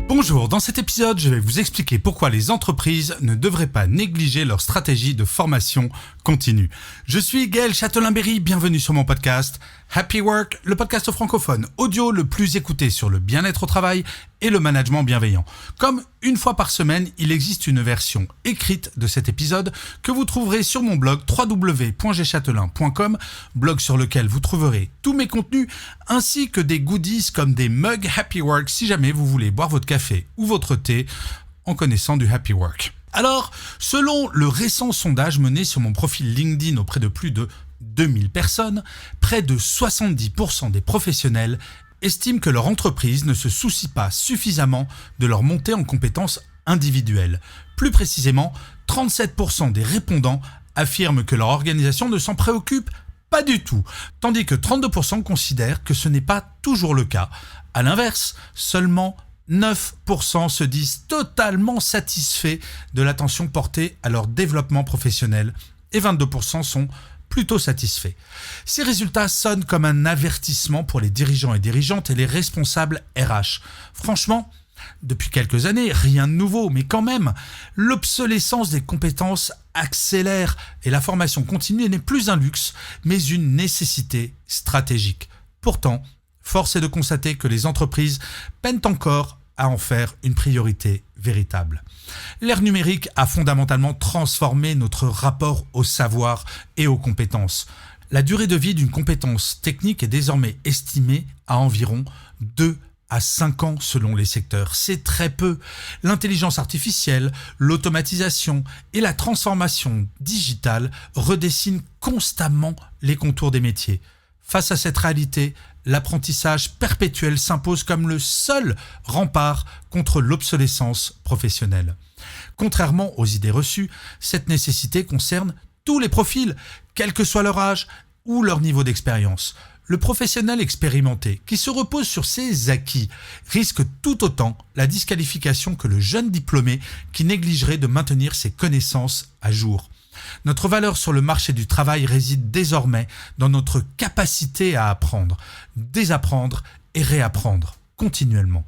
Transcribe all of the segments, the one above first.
Bonjour, dans cet épisode, je vais vous expliquer pourquoi les entreprises ne devraient pas négliger leur stratégie de formation continue. Je suis Gaël Châtelain-Berry, bienvenue sur mon podcast Happy Work, le podcast francophone audio le plus écouté sur le bien-être au travail et le management bienveillant. Comme une fois par semaine, il existe une version écrite de cet épisode que vous trouverez sur mon blog www.gchatelain.com, blog sur lequel vous trouverez tous mes contenus ainsi que des goodies comme des mugs Happy Work si jamais vous voulez boire votre café ou votre thé en connaissant du Happy Work. Alors, selon le récent sondage mené sur mon profil LinkedIn auprès de plus de 2000 personnes, près de 70% des professionnels estiment que leur entreprise ne se soucie pas suffisamment de leur montée en compétences individuelles. Plus précisément, 37% des répondants affirment que leur organisation ne s'en préoccupe pas du tout, tandis que 32% considèrent que ce n'est pas toujours le cas. À l'inverse, seulement 9% se disent totalement satisfaits de l'attention portée à leur développement professionnel et 22% sont plutôt satisfaits. Ces résultats sonnent comme un avertissement pour les dirigeants et dirigeantes et les responsables RH. Franchement, depuis quelques années, rien de nouveau, mais quand même, l'obsolescence des compétences accélère et la formation continue n'est plus un luxe, mais une nécessité stratégique. Pourtant, force est de constater que les entreprises peinent encore à en faire une priorité véritable. L'ère numérique a fondamentalement transformé notre rapport au savoir et aux compétences. La durée de vie d'une compétence technique est désormais estimée à environ 2 à 5 ans selon les secteurs. C'est très peu. L'intelligence artificielle, l'automatisation et la transformation digitale redessinent constamment les contours des métiers. Face à cette réalité, l'apprentissage perpétuel s'impose comme le seul rempart contre l'obsolescence professionnelle. Contrairement aux idées reçues, cette nécessité concerne tous les profils, quel que soit leur âge ou leur niveau d'expérience. Le professionnel expérimenté, qui se repose sur ses acquis, risque tout autant la disqualification que le jeune diplômé qui négligerait de maintenir ses connaissances à jour. Notre valeur sur le marché du travail réside désormais dans notre capacité à apprendre, désapprendre et réapprendre continuellement.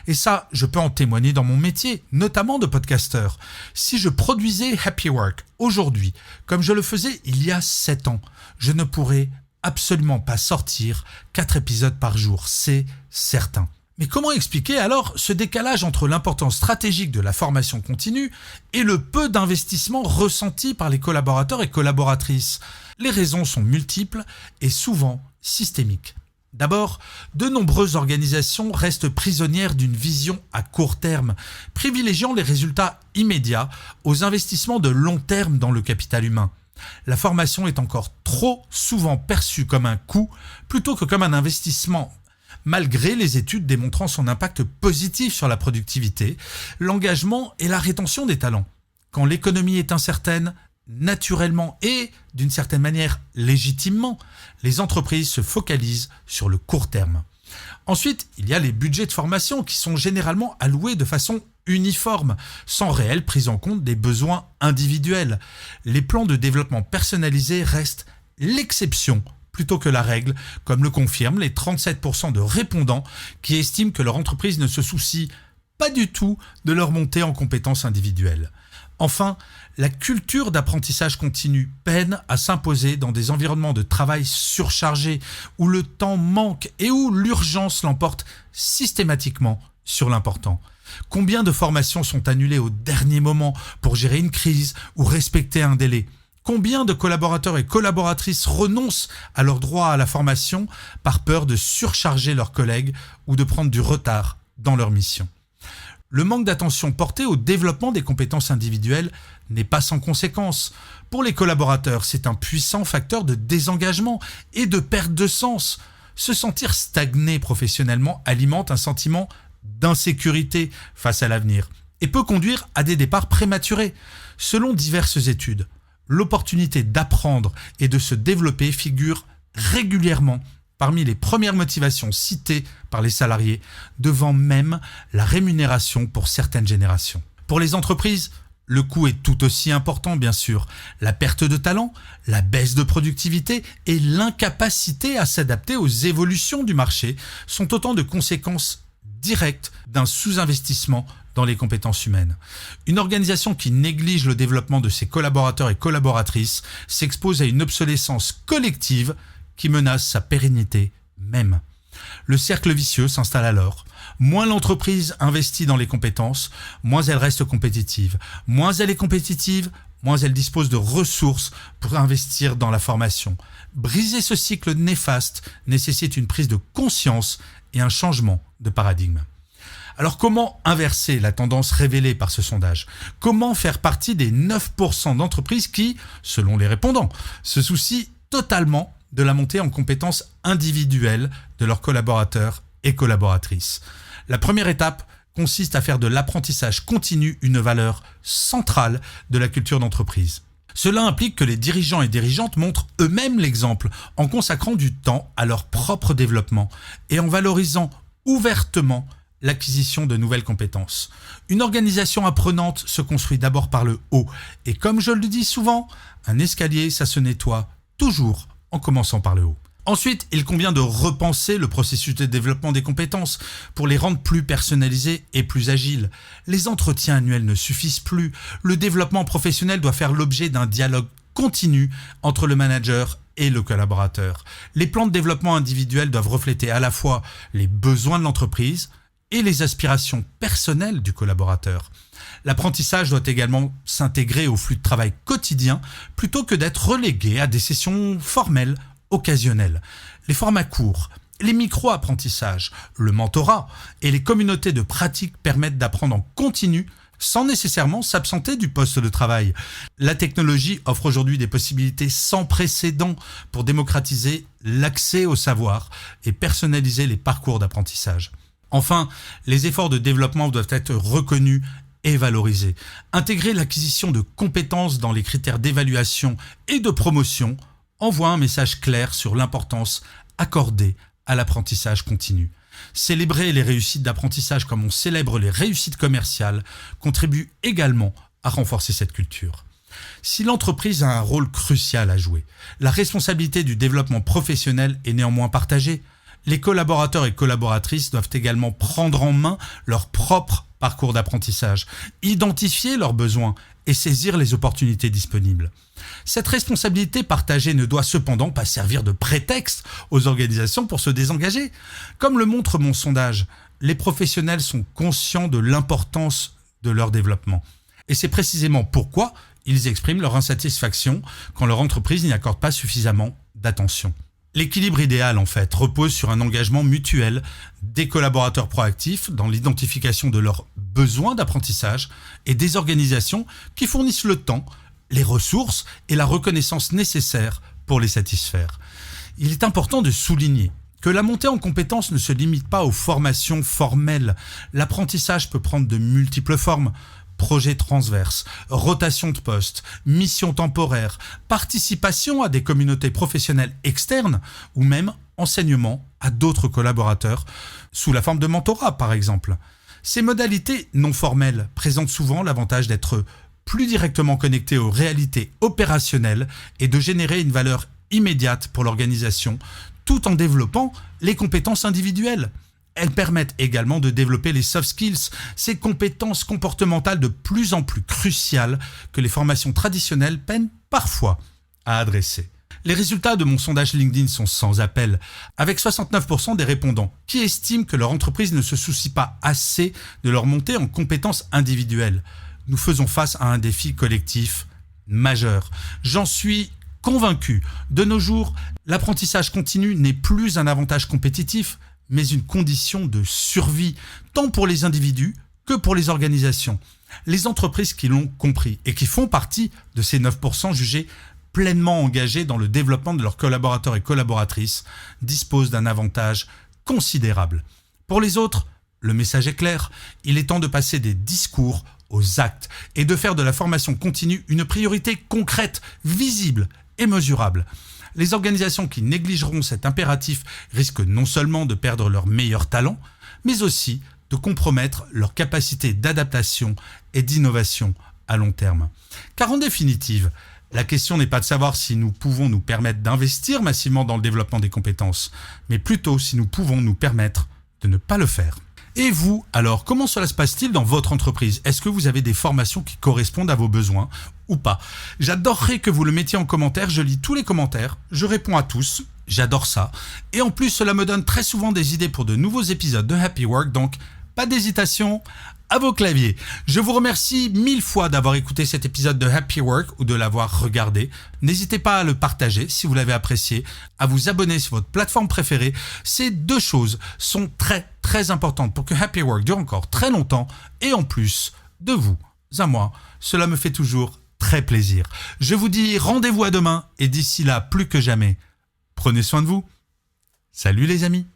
Et ça, je peux en témoigner dans mon métier, notamment de podcasteur. Si je produisais Happy Work aujourd'hui, comme je le faisais il y a 7 ans, je ne pourrais absolument pas sortir 4 épisodes par jour, c'est certain. Mais comment expliquer alors ce décalage entre l'importance stratégique de la formation continue et le peu d'investissement ressenti par les collaborateurs et collaboratrices ? Les raisons sont multiples et souvent systémiques. D'abord, de nombreuses organisations restent prisonnières d'une vision à court terme, privilégiant les résultats immédiats aux investissements de long terme dans le capital humain. La formation est encore trop souvent perçue comme un coût plutôt que comme un investissement, malgré les études démontrant son impact positif sur la productivité, l'engagement et la rétention des talents. Quand l'économie est incertaine, naturellement et d'une certaine manière légitimement, les entreprises se focalisent sur le court terme. Ensuite, il y a les budgets de formation qui sont généralement alloués de façon uniforme, sans réelle prise en compte des besoins individuels. Les plans de développement personnalisés restent l'exception plutôt que la règle, comme le confirment les 37% de répondants qui estiment que leur entreprise ne se soucie pas du tout de leur montée en compétences individuelles. Enfin, la culture d'apprentissage continu peine à s'imposer dans des environnements de travail surchargés, où le temps manque et où l'urgence l'emporte systématiquement sur l'important. Combien de formations sont annulées au dernier moment pour gérer une crise ou respecter un délai ? Combien de collaborateurs et collaboratrices renoncent à leur droit à la formation par peur de surcharger leurs collègues ou de prendre du retard dans leur mission ? Le manque d'attention porté au développement des compétences individuelles n'est pas sans conséquence. Pour les collaborateurs, c'est un puissant facteur de désengagement et de perte de sens. Se sentir stagné professionnellement alimente un sentiment d'insécurité face à l'avenir et peut conduire à des départs prématurés. Selon diverses études, l'opportunité d'apprendre et de se développer figure régulièrement parmi les premières motivations citées par les salariés, devant même la rémunération pour certaines générations. Pour les entreprises, le coût est tout aussi important, bien sûr. La perte de talent, la baisse de productivité et l'incapacité à s'adapter aux évolutions du marché sont autant de conséquences directe d'un sous-investissement dans les compétences humaines. Une organisation qui néglige le développement de ses collaborateurs et collaboratrices s'expose à une obsolescence collective qui menace sa pérennité même. Le cercle vicieux s'installe alors. Moins l'entreprise investit dans les compétences, moins elle reste compétitive. Moins elle est compétitive, moins elle dispose de ressources pour investir dans la formation. Briser ce cycle néfaste nécessite une prise de conscience et un changement de paradigme. Alors comment inverser la tendance révélée par ce sondage ? Comment faire partie des 9% d'entreprises qui, selon les répondants, se soucient totalement de la montée en compétences individuelles de leurs collaborateurs et collaboratrices ? La première étape consiste à faire de l'apprentissage continu une valeur centrale de la culture d'entreprise. Cela implique que les dirigeants et dirigeantes montrent eux-mêmes l'exemple en consacrant du temps à leur propre développement et en valorisant ouvertement l'acquisition de nouvelles compétences. Une organisation apprenante se construit d'abord par le haut et comme je le dis souvent, un escalier ça se nettoie toujours en commençant par le haut. Ensuite, il convient de repenser le processus de développement des compétences pour les rendre plus personnalisées et plus agiles. Les entretiens annuels ne suffisent plus. Le développement professionnel doit faire l'objet d'un dialogue continu entre le manager et le collaborateur. Les plans de développement individuels doivent refléter à la fois les besoins de l'entreprise et les aspirations personnelles du collaborateur. L'apprentissage doit également s'intégrer au flux de travail quotidien plutôt que d'être relégué à des sessions formelles occasionnels. Les formats courts, les micro-apprentissages, le mentorat et les communautés de pratique permettent d'apprendre en continu sans nécessairement s'absenter du poste de travail. La technologie offre aujourd'hui des possibilités sans précédent pour démocratiser l'accès au savoir et personnaliser les parcours d'apprentissage. Enfin, les efforts de développement doivent être reconnus et valorisés. Intégrer l'acquisition de compétences dans les critères d'évaluation et de promotion envoie un message clair sur l'importance accordée à l'apprentissage continu. Célébrer les réussites d'apprentissage comme on célèbre les réussites commerciales contribue également à renforcer cette culture. Si l'entreprise a un rôle crucial à jouer, la responsabilité du développement professionnel est néanmoins partagée. Les collaborateurs et collaboratrices doivent également prendre en main leur propre parcours d'apprentissage, identifier leurs besoins et saisir les opportunités disponibles. Cette responsabilité partagée ne doit cependant pas servir de prétexte aux organisations pour se désengager. Comme le montre mon sondage, les professionnels sont conscients de l'importance de leur développement. Et c'est précisément pourquoi ils expriment leur insatisfaction quand leur entreprise n'y accorde pas suffisamment d'attention. L'équilibre idéal, en fait, repose sur un engagement mutuel des collaborateurs proactifs dans l'identification de leurs besoins d'apprentissage et des organisations qui fournissent le temps, les ressources et la reconnaissance nécessaires pour les satisfaire. Il est important de souligner que la montée en compétences ne se limite pas aux formations formelles. L'apprentissage peut prendre de multiples formes. Projets transverses, rotation de poste, mission temporaire, participation à des communautés professionnelles externes ou même enseignement à d'autres collaborateurs sous la forme de mentorat par exemple. Ces modalités non formelles présentent souvent l'avantage d'être plus directement connectées aux réalités opérationnelles et de générer une valeur immédiate pour l'organisation tout en développant les compétences individuelles. Elles permettent également de développer les soft skills, ces compétences comportementales de plus en plus cruciales que les formations traditionnelles peinent parfois à adresser. Les résultats de mon sondage LinkedIn sont sans appel, avec 69% des répondants qui estiment que leur entreprise ne se soucie pas assez de leur montée en compétences individuelles. Nous faisons face à un défi collectif majeur. J'en suis convaincu. De nos jours, l'apprentissage continu n'est plus un avantage compétitif, mais une condition de survie, tant pour les individus que pour les organisations. Les entreprises qui l'ont compris et qui font partie de ces 9% jugés pleinement engagés dans le développement de leurs collaborateurs et collaboratrices disposent d'un avantage considérable. Pour les autres, le message est clair, il est temps de passer des discours aux actes et de faire de la formation continue une priorité concrète, visible et mesurable. Les organisations qui négligeront cet impératif risquent non seulement de perdre leurs meilleurs talents, mais aussi de compromettre leur capacité d'adaptation et d'innovation à long terme. Car en définitive, la question n'est pas de savoir si nous pouvons nous permettre d'investir massivement dans le développement des compétences, mais plutôt si nous pouvons nous permettre de ne pas le faire. Et vous, alors, comment cela se passe-t-il dans votre entreprise? Est-ce que vous avez des formations qui correspondent à vos besoins ou pas? J'adorerais que vous le mettiez en commentaire, je lis tous les commentaires, je réponds à tous, j'adore ça. Et en plus, cela me donne très souvent des idées pour de nouveaux épisodes de Happy Work, donc pas d'hésitation, à vos claviers. Je vous remercie 1000 fois d'avoir écouté cet épisode de Happy Work ou de l'avoir regardé. N'hésitez pas à le partager si vous l'avez apprécié, à vous abonner sur votre plateforme préférée. Ces deux choses sont très importantes pour que Happy Work dure encore très longtemps et en plus, de vous à moi, cela me fait toujours très plaisir. Je vous dis rendez-vous à demain et d'ici là, plus que jamais, prenez soin de vous. Salut les amis.